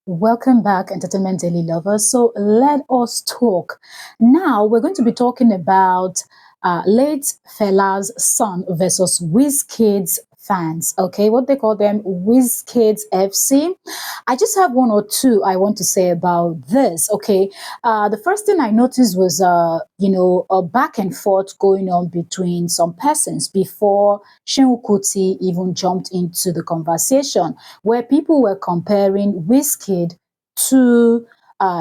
Welcome back, Entertainment Daily Lovers. So let us talk. Now we're going to be talking about late Fela's son versus WizKid's fans. Okay, what they call them, WizKid's FC. I just have one or two I want to say about this. Okay, the first thing I noticed was, a back and forth going on between some persons before SEUN KUTI even jumped into the conversation, where people were comparing WIZKID to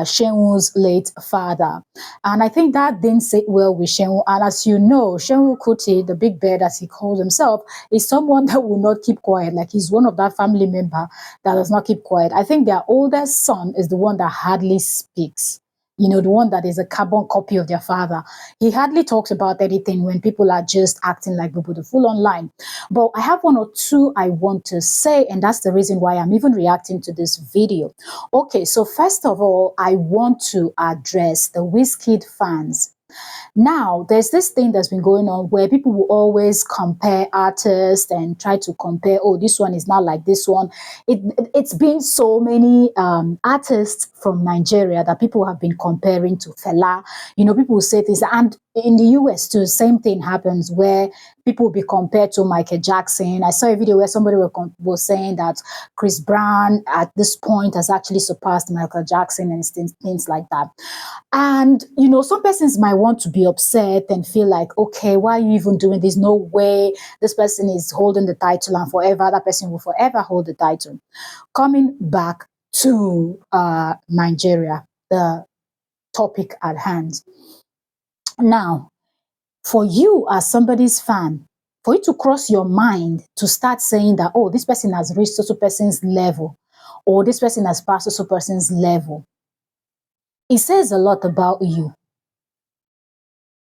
Seun's late father. And I think that didn't sit well with Seun. And as you know, SEUN KUTI, the big bird as he calls himself, is someone that will not keep quiet. Like, he's one of that family member that does not keep quiet. I think their oldest son is the one that hardly speaks. You know, the one that is a carbon copy of their father. He hardly talks about anything when people are just acting like people, the full online. But I have one or two I want to say, and that's the reason why I'm even reacting to this video. Okay, so first of all, I want to address the WizKid fans. Now, there's this thing that's been going on where people will always compare artists and try to compare, oh, this one is not like this one. It's been so many artists from Nigeria that people have been comparing to Fela. You know, people will say this, and in the US too, same thing happens where people will be compared to Michael Jackson. I saw a video where somebody was saying that Chris Brown at this point has actually surpassed Michael Jackson and things like that. And, you know, some persons might want to be upset and feel like, okay, why are you even doing this? No way this person is holding the title and forever that person will forever hold the title. Coming back to Nigeria, the topic at hand. Now, for you as somebody's fan, for it to cross your mind to start saying that, oh, this person has reached so person's level, or this person has passed so person's level, it says a lot about you.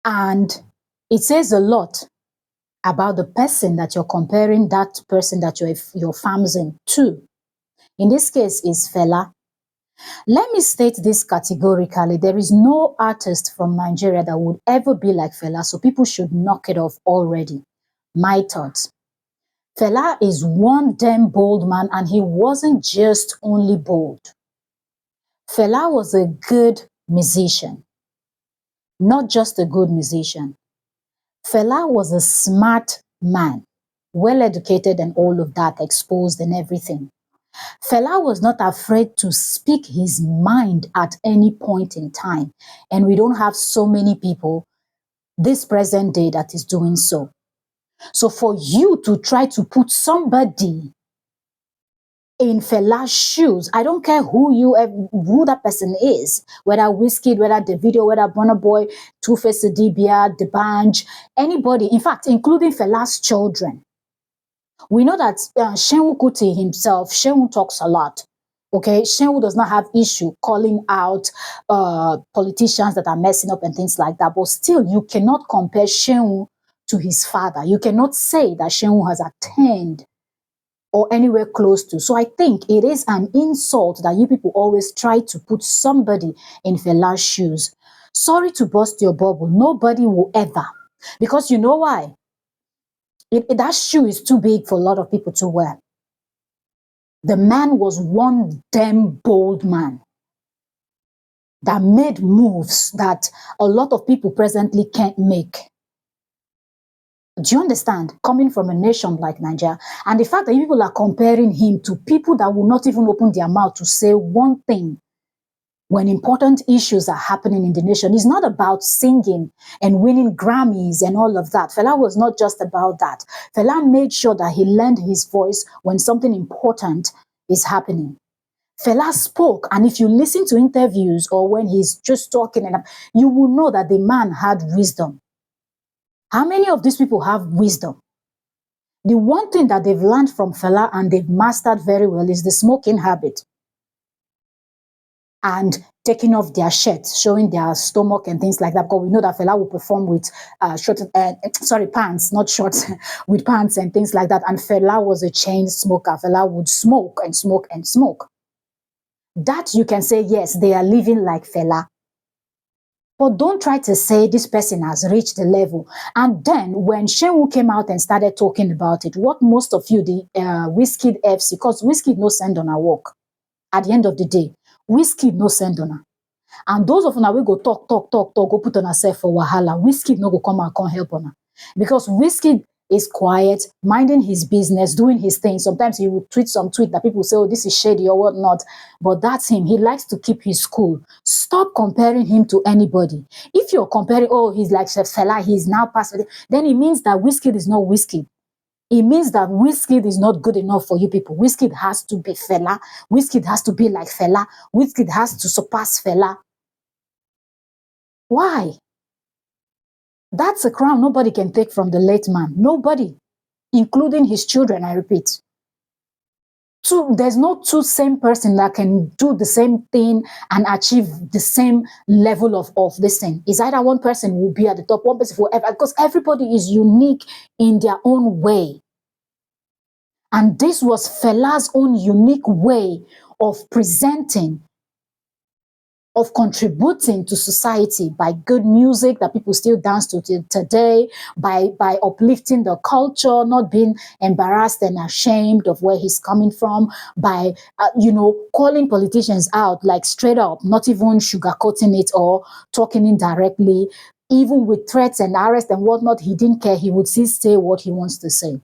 And it says a lot about the person that you're comparing that person that you're famsing to. In this case, is Fela. Let me state this categorically. There is no artist from Nigeria that would ever be like Fela, so people should knock it off already. My thoughts. Fela is one damn bold man, and he wasn't just only bold. Fela was a good musician. Not just a good musician. Fela was a smart man, well educated and all of that, exposed and everything. Fela was not afraid to speak his mind at any point in time. And we don't have so many people this present day that is doing so. So for you to try to put somebody in Fela's shoes, I don't care who that person is, whether WIZKID, whether Davido, whether Burna Boy, Two-Face Idibia, D'banj, anybody, in fact, including Fela's children. We know that SEUN KUTI himself, SEUN talks a lot. Okay, SEUN does not have issue calling out politicians that are messing up and things like that. But still, you cannot compare SEUN to his father. You cannot say that SEUN has attained or anywhere close to. So I think it is an insult that you people always try to put somebody in Fela's shoes. Sorry to burst your bubble. Nobody will ever. Because you know why? That shoe is too big for a lot of people to wear. The man was one damn bold man that made moves that a lot of people presently can't make. Do you understand? Coming from a nation like Nigeria, and the fact that people are comparing him to people that will not even open their mouth to say one thing when important issues are happening in the nation. It's not about singing and winning Grammys and all of that. Fela was not just about that. Fela made sure that he lent his voice when something important is happening. Fela spoke, and if you listen to interviews or when he's just talking, you will know that the man had wisdom. How many of these people have wisdom? The one thing that they've learned from Fela and they've mastered very well is the smoking habit. And taking off their shirts, showing their stomach and things like that. Because we know that Fela will perform with pants, not shorts, with pants and things like that. And Fela was a chain smoker. Fela would smoke and smoke and smoke. That you can say, yes, they are living like Fela. But don't try to say this person has reached the level. And then when SEUN came out and started talking about it, what most of you, the WIZKID FC, because WIZKID no send on a walk. at the end of the day, WIZKID no send una. And those of una we go talk, go put on herself for wahala. WIZKID no go come and come help una. Because WIZKID is quiet, minding his business, doing his thing. Sometimes he will tweet some tweet that people say, oh, this is shady or whatnot. But that's him. He likes to keep his cool. Stop comparing him to anybody. If you're comparing, oh, he's like Chef Fela, he's now past, then it means that WIZKID is not WIZKID. It means that WIZKID is not good enough for you people. WIZKID has to be Fela. WIZKID has to be like Fela. WIZKID has to surpass Fela. Why? That's a crown nobody can take from the late man. Nobody, including his children, I repeat. There's no two same person that can do the same thing and achieve the same level of this thing. It's either one person will be at the top, one person forever, because everybody is unique in their own way. And this was Fela's own unique way of presenting, of contributing to society by good music that people still dance to today, by uplifting the culture, not being embarrassed and ashamed of where he's coming from, by, calling politicians out like straight up, not even sugarcoating it or talking indirectly, even with threats and arrest and whatnot. He didn't care. He would still say what he wants to say.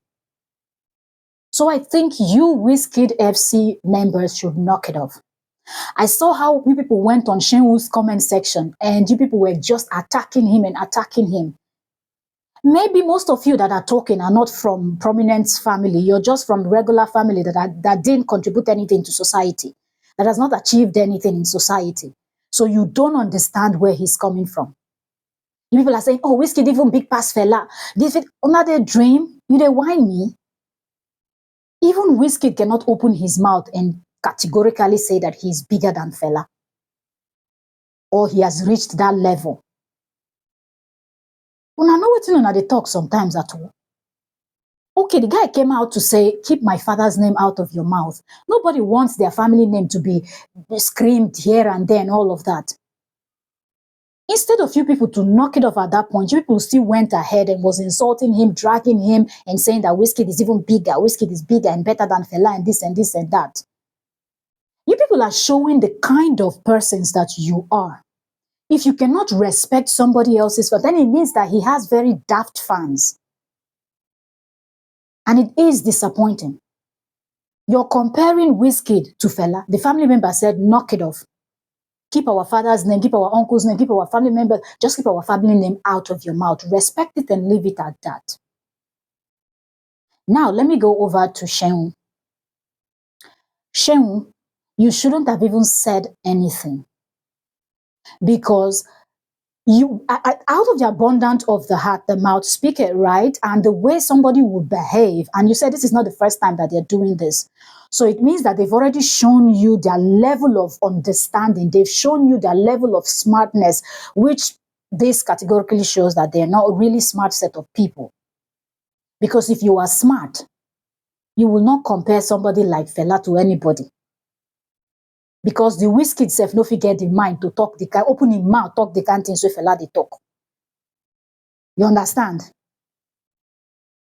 So I think you WIZKID FC members should knock it off. I saw how you people went on Shenwu's comment section and you people were just attacking him and attacking him. Maybe most of you that are talking are not from prominent family. You're just from regular family that didn't contribute anything to society, that has not achieved anything in society. So you don't understand where he's coming from. You people are saying, oh, WIZKID even big past Fela. This is another dream. You they whine me. Even WIZKID cannot open his mouth and categorically say that he's bigger than Fela or he has reached that level. Una know wetin una dey talk sometimes at all. Okay, the guy came out to say, keep my father's name out of your mouth. Nobody wants their family name to be screamed here and there and all of that. Instead of you people to knock it off at that point, you people still went ahead and was insulting him, dragging him, and saying that WIZKID is even bigger. WIZKID is bigger and better than Fela and this and this and that. You people are showing the kind of persons that you are. If you cannot respect somebody else's, then it means that he has very daft fans. And it is disappointing. You're comparing WIZKID to Fela. The family member said, knock it off. Keep our father's name, keep our uncle's name, keep our family member, just keep our family name out of your mouth. Respect it and leave it at that. Now, let me go over to Shenwu. Shenwu, you shouldn't have even said anything. Because you, out of the abundance of the heart, the mouth speaketh, right? And the way somebody would behave, and you said this is not the first time that they're doing this. So it means that they've already shown you their level of understanding. They've shown you their level of smartness, which this categorically shows that they're not a really smart set of people. Because if you are smart, you will not compare somebody like Fela to anybody. Because the WIZKID self no fit get the mind to talk the kind, open him mouth, talk the kind things wey Fela dey talk. You understand?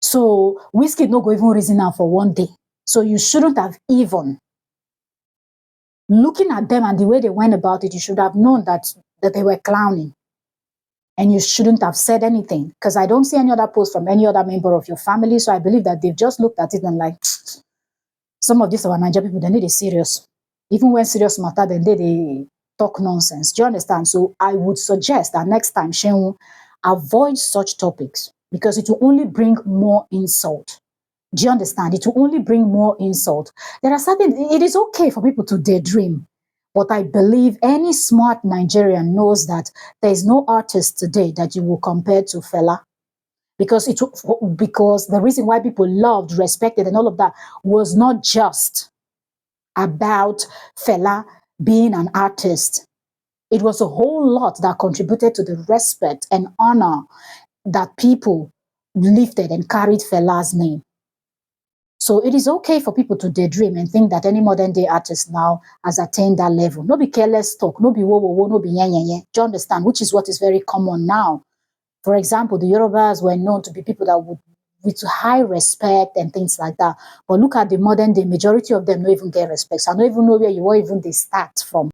So WIZKID no go even reason am for one day. So you shouldn't have even, looking at them and the way they went about it, you should have known that they were clowning. And you shouldn't have said anything. Because I don't see any other post from any other member of your family. So I believe that they've just looked at it and like, some of these our Nigerian people, they need it serious. Even when serious matter, then they talk nonsense. Do you understand? So I would suggest that next time, Shenwu, avoid such topics because it will only bring more insult. Do you understand? It will only bring more insult. There are certain, it is okay for people to daydream, but I believe any smart Nigerian knows that there is no artist today that you will compare to Fela. Because the reason why people loved, respected, and all of that was not just about Fela being an artist. It was a whole lot that contributed to the respect and honor that people lifted and carried Fela's name. So it is okay for people to daydream and think that any modern day artist now has attained that level. No be careless talk, no be wo wo wo, no be yen yen yen. Do you understand? Which is what is very common now. For example, the Yorubas were known to be people that would with high respect and things like that. But look at the modern day, majority of them don't even get respect. So I don't even know where you want even they start from.